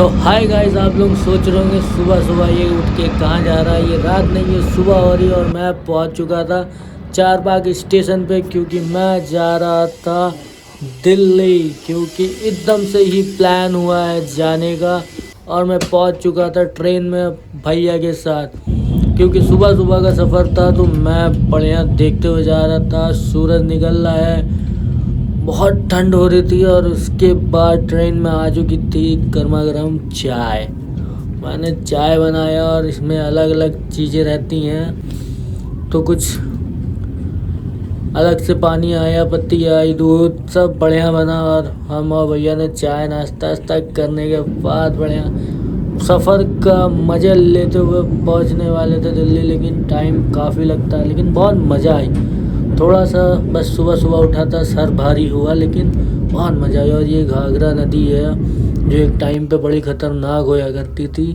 तो hi guys, आप लोग सोच रहे होंगे सुबह सुबह ये उठ के कहाँ जा रहा है। ये रात नहीं, ये सुबह हो रही है और मैं पहुँच चुका था चारबाग स्टेशन पे, क्योंकि मैं जा रहा था दिल्ली। क्योंकि एकदम से ही प्लान हुआ है जाने का और मैं पहुँच चुका था ट्रेन में भैया के साथ। क्योंकि सुबह सुबह का सफ़र था तो मैं बढ़िया देखते हुए जा रहा था। सूरज निकल रहा है, बहुत ठंड हो रही थी और उसके बाद ट्रेन में आ चुकी थी गर्मा गर्म चाय। मैंने चाय बनाया और इसमें अलग अलग चीज़ें रहती हैं, तो कुछ अलग से पानी आया, पत्ती आई, दूध, सब बढ़िया बना। और हम और भैया ने चाय नाश्ता वास्ता करने के बाद बढ़िया सफ़र का मज़े लेते हुए पहुंचने वाले थे दिल्ली। लेकिन टाइम काफ़ी लगता है, लेकिन बहुत मज़ा आई। थोड़ा सा बस सुबह सुबह उठा था, सर भारी हुआ, लेकिन बहुत मज़ा आया। और ये घाघरा नदी है जो एक टाइम पे बड़ी ख़तरनाक होया करती थी।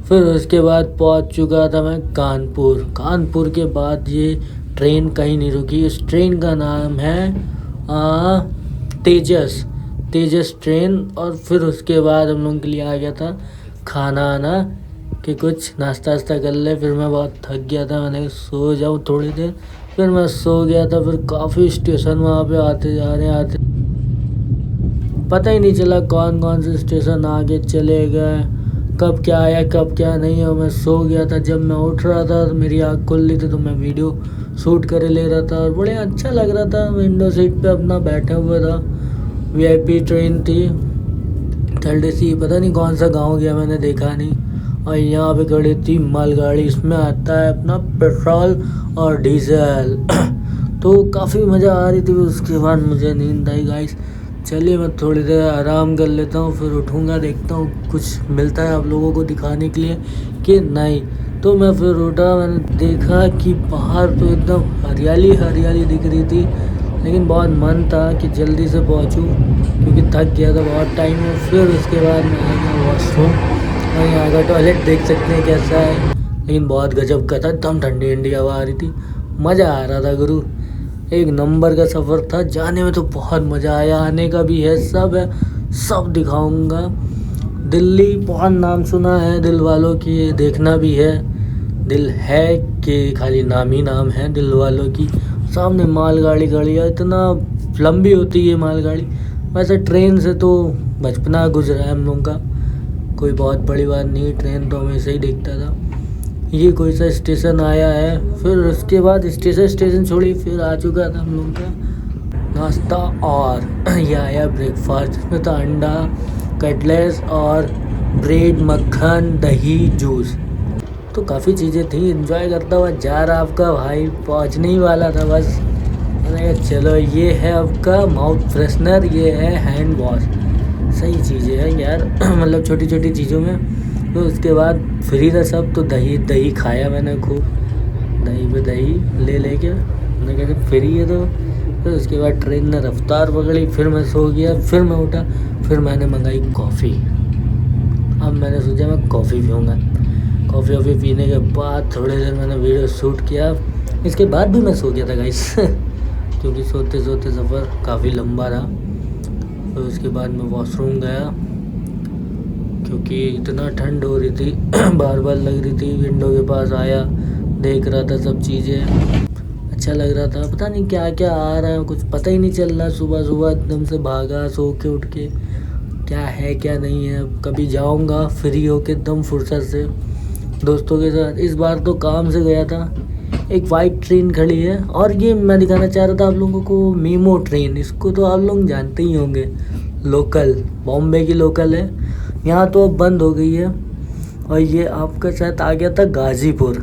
फिर उसके बाद पहुंच चुका था मैं कानपुर। कानपुर के बाद ये ट्रेन कहीं नहीं रुकी। इस ट्रेन का नाम है तेजस ट्रेन। और फिर उसके बाद हम लोगों के लिए आ गया था खाना आना कि कुछ नाश्ता वास्ता कर ले। फिर मैं बहुत थक गया था, मैंने सो जाऊँ थोड़ी देर, फिर मैं सो गया था। फिर काफ़ी स्टेशन वहाँ पे आते जा रहे आते पता ही नहीं चला कौन कौन से स्टेशन आगे चले गए, कब क्या आया कब क्या नहीं। और मैं सो गया था। जब मैं उठ रहा था तो मेरी आँख खुल रही थी, तो मैं वीडियो शूट करे ले रहा था और बड़े अच्छा लग रहा था। विंडो सीट पे अपना बैठा हुआ था। VIP ट्रेन थी, थर्ड AC। पता नहीं कौन सा गांव गया, मैंने देखा नहीं। और यहाँ पे खड़ी थी मालगाड़ी, इसमें आता है अपना पेट्रोल और डीजल। तो काफ़ी मज़ा आ रही थी। उसके बाद मुझे नींद आई। गाइस चलिए मैं थोड़ी देर आराम कर लेता हूँ, फिर उठूँगा, देखता हूँ कुछ मिलता है आप लोगों को दिखाने के लिए कि नहीं। तो मैं फिर उठा, मैंने देखा कि बाहर तो एकदम हरियाली हरियाली दिख रही थी। लेकिन बहुत मन था कि जल्दी से पहुँचूँ, क्योंकि थक गया था बहुत टाइम में। फिर उसके बाद मैं आ गया वॉशरूम, और यहाँ का टॉयलेट देख सकते हैं कैसा है, लेकिन बहुत गजब का था। एकदम ठंडी ठंडी हवा आ रही थी, मज़ा आ रहा था गुरु। एक नंबर का सफ़र था। जाने में तो बहुत मज़ा आया, आने का भी है, सब है, सब दिखाऊंगा। दिल्ली बहुत नाम सुना है दिल वालों की, देखना भी है। दिल है कि खाली नाम ही नाम है दिल वालों की। सामने मालगाड़ी खड़ी है, इतना लंबी होती है मालगाड़ी। वैसे ट्रेन से तो बचपना गुजरा है हम लोगों का, कोई बहुत बड़ी बात नहीं। ट्रेन तो हमेशा ही देखता था। ये कोई सा स्टेशन आया है, फिर उसके बाद स्टेशन छोड़ी, फिर आ चुका था हम लोगों का नाश्ता। और ये आया ब्रेकफास्ट, जिसमें था अंडा, कटलेस और ब्रेड, मक्खन, दही, जूस। तो काफ़ी चीज़ें थी। एंजॉय करता हुआ जा रहा आपका भाई, पहुंचने ही वाला था बस। मैंने कहा चलो, ये है आपका माउथ फ्रेशनर, ये है हैंड वॉश। सही चीज़ें है यार मतलब छोटी छोटी चीज़ों में। तो उसके बाद फ्री था सब, तो दही खाया मैंने खूब। दही पे दही ले लेके मैंने कहा फ्री है तो। फिर उसके बाद ट्रेन ने रफ्तार पकड़ी, फिर मैं सो गया, फिर मैं उठा, फिर मैंने मंगाई कॉफ़ी। अब मैंने सोचा मैं कॉफ़ी पीऊँगा। कॉफ़ी पीने के बाद थोड़ी देर मैंने वीडियो शूट किया। इसके बाद भी मैं सो गया था गाइस क्योंकि सोते सोते सफ़र काफ़ी लंबा रहा। फिर उसके बाद मैं वॉशरूम गया, क्योंकि इतना ठंड हो रही थी बार बार लग रही थी। विंडो के पास आया, देख रहा था सब चीज़ें, अच्छा लग रहा था। पता नहीं क्या क्या आ रहा है, कुछ पता ही नहीं चल रहा। सुबह सुबह एकदम से भागा, सो के उठ के, क्या है क्या नहीं है। कभी जाऊंगा फ्री होके एकदम फुर्सत से दोस्तों के साथ। इस बार तो काम से गया था। एक वाइट ट्रेन खड़ी है, और ये मैं दिखाना चाह रहा था आप लोगों को, मीमो ट्रेन। इसको तो आप लोग जानते ही होंगे, लोकल, बॉम्बे की लोकल है। यहाँ तो अब बंद हो गई है। और ये आपका शायद आ गया था गाज़ीपुर।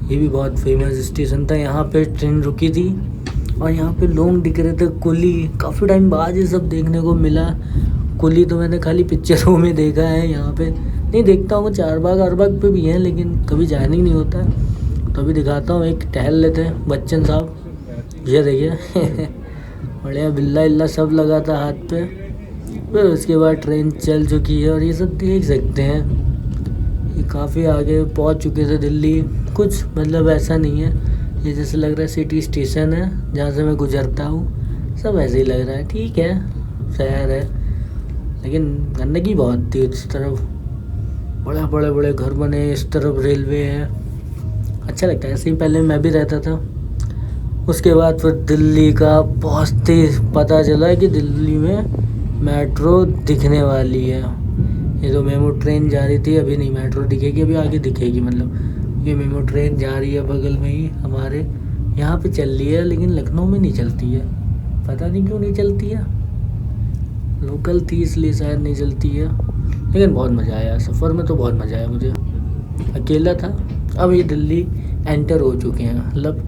ये भी बहुत फेमस स्टेशन था, यहाँ पे ट्रेन रुकी थी। और यहाँ पे लोग दिख रहे थे, कुली। काफ़ी टाइम बाद ये सब देखने को मिला। कुली तो मैंने खाली पिक्चरों में देखा है, यहाँ पे नहीं देखता हूँ। चारबाग पे भी हैं, लेकिन कभी जाना ही नहीं होता। तो अभी दिखाता हूँ, एक टहल लेते हैं बच्चन साहब, ये देखिए बढ़िया बिल्ला इल्ला सब लगा था हाथ पे। फिर उसके बाद ट्रेन चल चुकी है, और ये सब देख सकते हैं। ये काफ़ी आगे पहुंच चुके थे दिल्ली। कुछ मतलब ऐसा नहीं है, ये जैसे लग रहा है सिटी स्टेशन है जहाँ से मैं गुजरता हूँ, सब ऐसे ही लग रहा है। ठीक है, शहर है, लेकिन गंदगी बहुत थी इस तरफ, बड़े बड़े घर बने, इस तरफ रेलवे है, अच्छा लगता है। ऐसे ही पहले मैं भी रहता था। उसके बाद फिर दिल्ली का बहुत ही पता चला कि दिल्ली में मेट्रो दिखने वाली है। ये तो मेमो ट्रेन जा रही थी, अभी नहीं मेट्रो दिखेगी, अभी आगे दिखेगी। मतलब ये मेमो ट्रेन जा रही है बगल में ही हमारे यहाँ पे चल रही है, लेकिन लखनऊ में नहीं चलती है, पता नहीं क्यों नहीं चलती है। लोकल थी इसलिए शायद नहीं चलती है। लेकिन बहुत मज़ा आया सफ़र में, तो बहुत मज़ा आया मुझे। अकेला था। अब ये दिल्ली एंटर हो चुके हैं, मतलब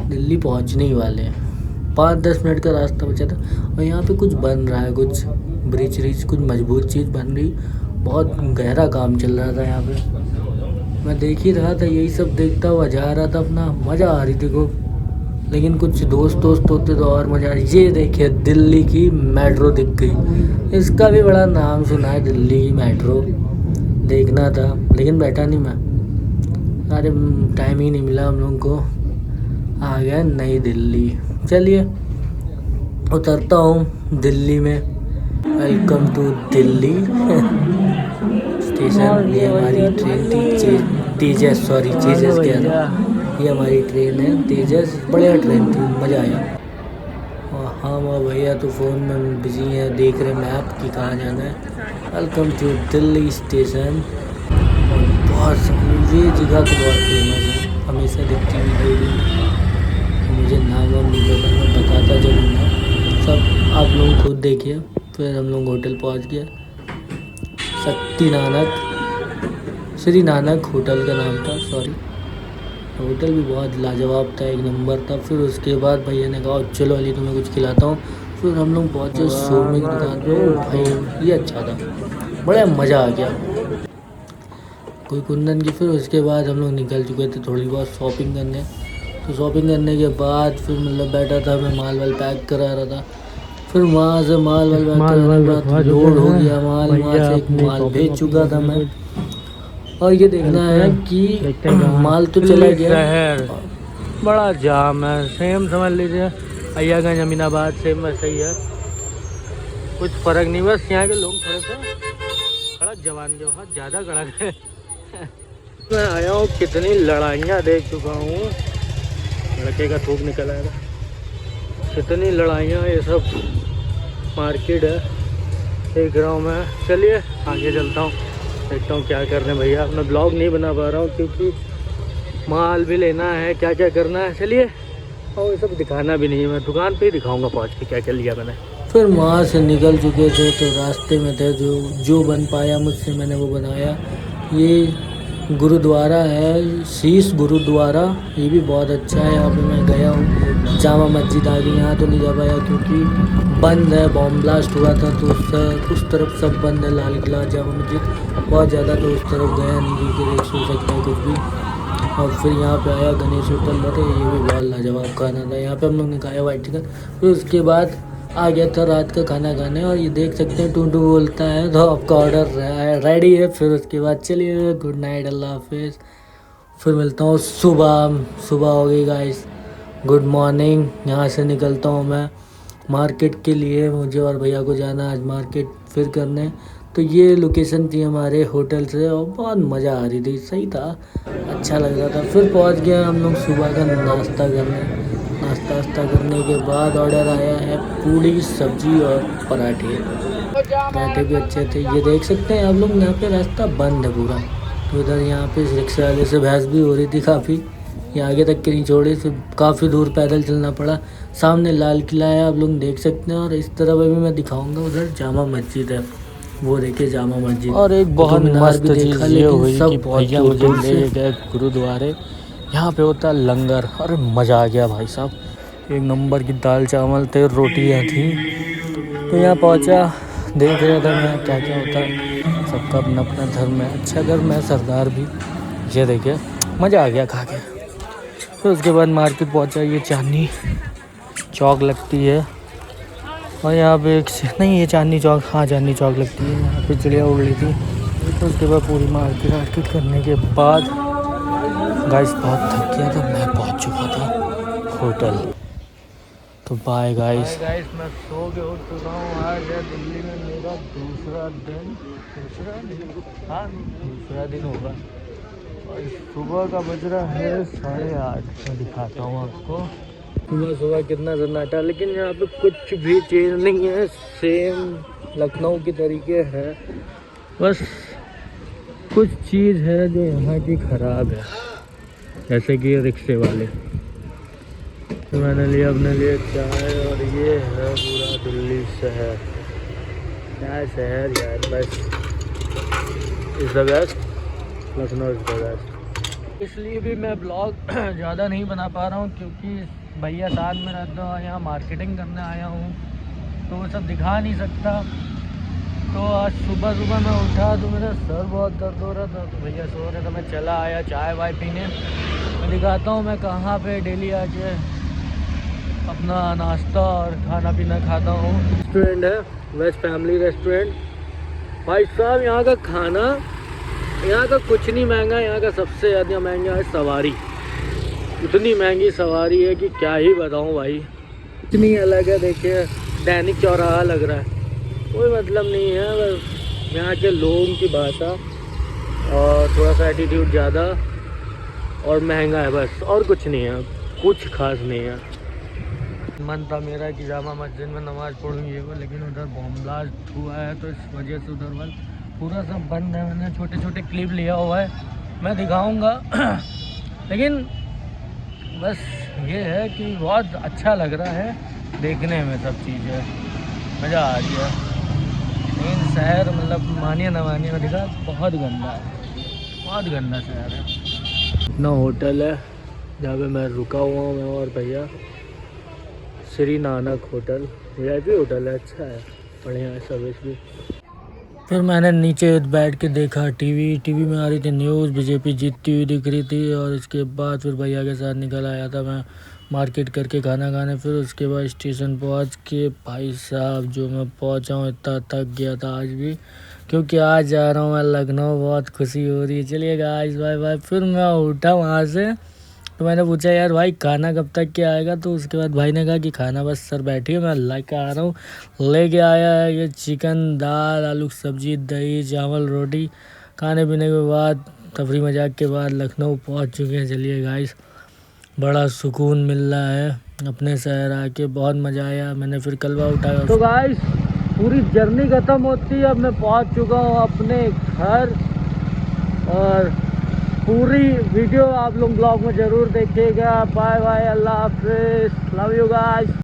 दिल्ली पहुंचने ही वाले हैं। 5-10 मिनट का रास्ता बचा था और यहाँ पे कुछ बन रहा है, कुछ ब्रिज कुछ मजबूत चीज़ बन रही, बहुत गहरा काम चल रहा था यहाँ पे। मैं देख ही रहा था, यही सब देखता हुआ जा रहा था अपना, मज़ा आ रही थी खूब। लेकिन कुछ दोस्त होते तो और मज़ा। ये देखिए दिल्ली की मेट्रो दिख गई। इसका भी बड़ा नाम सुना है, दिल्ली की मेट्रो। देखना था लेकिन बैठा नहीं मैं, अरे टाइम ही नहीं मिला हम लोगों को। आ गया नई दिल्ली। चलिए उतरता हूँ दिल्ली में। Welcome to Delhi station. ये हमारी ट्रेन थी तेजस, सॉरी तेजस कह रहा हूँ, ये हमारी ट्रेन है तेजस। बढ़िया ट्रेन थी, मज़ा आया। और हाँ वो भैया तो फ़ोन में बिजी हैं, देख रहे मैप कि कहाँ जाना है। Welcome to Delhi station. और बहुत ये जगह तो बहुत फेमस है, हमेशा दिखती हुई। मुझे नाम नहीं पता, मैं बताता चलूँगा सब, आप लोग खुद देखिए। फिर हम लोग होटल पहुँच गए। श्री नानक होटल का नाम था, सॉरी। होटल भी बहुत लाजवाब था, एक नंबर था। फिर उसके बाद भैया ने कहा चलो अली तुम्हें कुछ खिलाता हूँ। फिर हम लोग पहुँचे शोरमे की दुकान पे। भाई ये अच्छा था, बड़ा मज़ा आ गया। कोई कुंदन की। फिर उसके बाद हम लोग निकल चुके थे थोड़ी बहुत शॉपिंग करने। तो शॉपिंग करने के बाद फिर मतलब बैठा था मैं, माल वाल पैक करा रहा था। फिर वहाँ से माल वाल पैक कराने के बाद लोड हो गया माल, वहाँ से एक माल भेज चुका था मैं। और ये देखना है कि माल तो चला गया। बड़ा जाम है, सेम समझ लीजिए अय्यागंज अमीनाबाद सेम वैसे ही है, कुछ फ़र्क नहीं। बस यहाँ के लोग थोड़े से कड़क जवान जो है, ज़्यादा कड़क है। मैं आया हूँ, कितनी लड़ाइयाँ देख चुका हूँ। लड़के का थूक निकल आएगा। कितनी लड़ाइयाँ, ये सब मार्केट है देख रहा हूँ मैं। चलिए आगे चलता हूँ, देखता हूँ क्या कर रहे हैं भैया। मैं ब्लॉग नहीं बना पा रहा हूँ क्योंकि माल भी लेना है, क्या क्या करना है। चलिए, और ये सब दिखाना भी नहीं है, मैं दुकान पे ही दिखाऊंगा पहुँच के क्या क्या लिया मैंने। फिर वहाँ से निकल चुके थे तो रास्ते में थे, जो बन पाया मुझसे मैंने वो बनाया। ये गुरुद्वारा है, शीश गुरुद्वारा, ये भी बहुत अच्छा है। यहाँ पे मैं गया हूँ। जामा मस्जिद आ गई, यहाँ तो नहीं जा पाया क्योंकि बंद है, बॉम्ब ब्लास्ट हुआ था तो उस तरफ सब बंद है। लाल किला, जामा मस्जिद बहुत ज़्यादा, तो उस तरफ गया नहीं क्योंकि देख सो सकता है कुछ भी। और फिर यहाँ पे आया गणेश होटल में, ये भी बहुत लाजवाब खाना था। यहाँ पे हम लोग ने खाया वाइट चिकन। फिर उसके बाद आ गया था रात का खाना खाने, और ये देख सकते हैं टूटू बोलता है तो आपका ऑर्डर रेडी है। फिर उसके बाद चलिए गुड नाइट, अल्लाह हाफिज़। फिर मिलता हूँ सुबह हो गई गाइस, गुड मॉर्निंग। यहाँ से निकलता हूँ मैं मार्केट के लिए, मुझे और भैया को जाना आज मार्केट फिर करने। तो ये लोकेशन थी हमारे होटल से और बहुत मज़ा आ रही थी, सही था, अच्छा लग रहा था। फिर पहुंच गए हम लोग सुबह का नाश्ता करने के बाद ऑर्डर आया है पूड़ी सब्जी और पराठे भी अच्छे थे। ये देख सकते हैं आप लोग, यहाँ पे रास्ता बंद है पूरा। तो इधर यहाँ पे रिक्शा वाले से बहस भी हो रही थी काफ़ी, ये आगे तक के नहीं छोड़े, फिर काफ़ी दूर पैदल चलना पड़ा। सामने लाल किला है, आप लोग देख सकते हैं। और इस तरफ अभी मैं दिखाऊंगा, उधर जामा मस्जिद है, वो देखिए जामा मस्जिद। और एक बहुत मस्त चीज़ ये हुई कि भैया मुझे ले गए गुरुद्वारे। यहाँ पे होता है लंगर, अरे मज़ा आ गया भाई साहब, एक नंबर की दाल चावल थे, रोटियाँ थी। तो यहाँ पहुँचा, देख रहा था मैं क्या क्या होता है, सबका अपना अपना धर्म है, अच्छा धर्म है, सरदार भी। ये देखिए मज़ा आ गया खा के। फिर उसके बाद मार्केट पहुँचा, ये चांदनी चौक लगती है। और यहाँ पे नहीं, ये चांदनी चौक, हाँ चांदनी चौक लगती है। यहाँ पे चिड़िया उड़ रही थी। तो उसके बाद पूरी मार्केट करने के बाद गाइस बहुत थक गया था, मैं पहुँच चुका था होटल। तो बाय गाइस। मैं सो के उठ चुका हूँ। आज है दिल्ली में मेरा दूसरा दिन होगा और सुबह का बज रहा है 8:30। मैं दिखाता हूँ आपको सुबह कितना सन्नाटा, लेकिन यहाँ पे कुछ भी चेंज नहीं है, सेम लखनऊ की तरीके है। बस कुछ चीज़ है जो यहाँ की ख़राब है, जैसे कि रिक्शे वाले। तो मैंने लिया अपने लिए चाय और ये है पूरा दिल्ली शहर। क्या शहर यार, बस is the best, Lucknow is the best. इसलिए भी मैं ब्लॉग ज़्यादा नहीं बना पा रहा हूँ क्योंकि भैया साथ में रहता हूँ, यहाँ मार्केटिंग करने आया हूँ तो वो सब दिखा नहीं सकता। तो आज सुबह मैं उठा तो मेरा सर बहुत दर्द हो रहा था, तो भैया सो रहे तो मैं चला आया चाय वाय पीने। मैं दिखाता हूँ मैं कहाँ पे डेली आके अपना नाश्ता और खाना पीना खाता हूँ। रेस्टोरेंट है वेज फैमिली रेस्टोरेंट। भाई साहब यहाँ का खाना, यहाँ का कुछ नहीं महंगा, यहाँ का सबसे ज़्यादा महंगा है सवारी। इतनी महंगी सवारी है कि क्या ही बताऊँ भाई, इतनी अलग है। देखिए दैनिक चौराहा लग रहा है, कोई मतलब नहीं है, बस यहाँ के लोगों की भाषा और थोड़ा सा एटीट्यूड ज़्यादा और महंगा है, बस और कुछ नहीं है, कुछ खास नहीं है। मन था मेरा कि जामा मस्जिद में नमाज़ पढ़ूँगी वो, लेकिन उधर बॉम्ब ब्लास्ट हुआ है तो इस वजह से उधर बंद, पूरा सब बंद है। मैंने छोटे क्लिप लिया हुआ है, मैं दिखाऊँगा लेकिन बस ये है कि बहुत अच्छा लग रहा है देखने में, सब चीज़ें मज़ा आ रही है। लेकिन शहर मतलब मानिए ना मानिए, मैं दिखा बहुत गंदा है, बहुत गंदा शहर है। इतना होटल है जहाँ पे मैं रुका हुआ हूँ, मैं और भैया, Shri Nanak hotel, VIP hotel है, अच्छा है, बढ़िया है सर्विस भी। फिर मैंने नीचे बैठ के देखा टीवी में आ रही थी न्यूज़, बीजेपी जीतती हुई दिख रही थी। और इसके बाद फिर भैया के साथ निकल आया था मैं मार्केट करके खाना खाने। फिर उसके बाद स्टेशन पहुंच के भाई साहब जो मैं पहुंचा हूँ, इतना थक गया था आज भी, क्योंकि आज जा रहा हूँ मैं लखनऊ, बहुत खुशी हो रही है। चलिए गाइस बाय बाय। फिर मैं उठा वहाँ से तो मैंने पूछा यार भाई खाना कब तक के आएगा, तो उसके बाद भाई ने कहा कि खाना बस सर बैठिए मैं लेके आ रहा हूँ। लेके आया है ये चिकन, दाल, आलू की सब्जी, दही, चावल, रोटी। खाने पीने के बाद तफरी मजाक के बाद लखनऊ पहुँच चुके हैं। चलिए गाइस, बड़ा सुकून मिल रहा है अपने शहर आके, बहुत मज़ा आया। मैंने फिर कलवा उठाया। तो गाइस पूरी जर्नी ख़त्म होती है, अब मैं पहुँच चुका हूँ अपने घर। और पूरी वीडियो आप लोग ब्लॉग में ज़रूर देखिएगा। बाय बाय, अल्लाह हाफिज़, लव यू गाइस।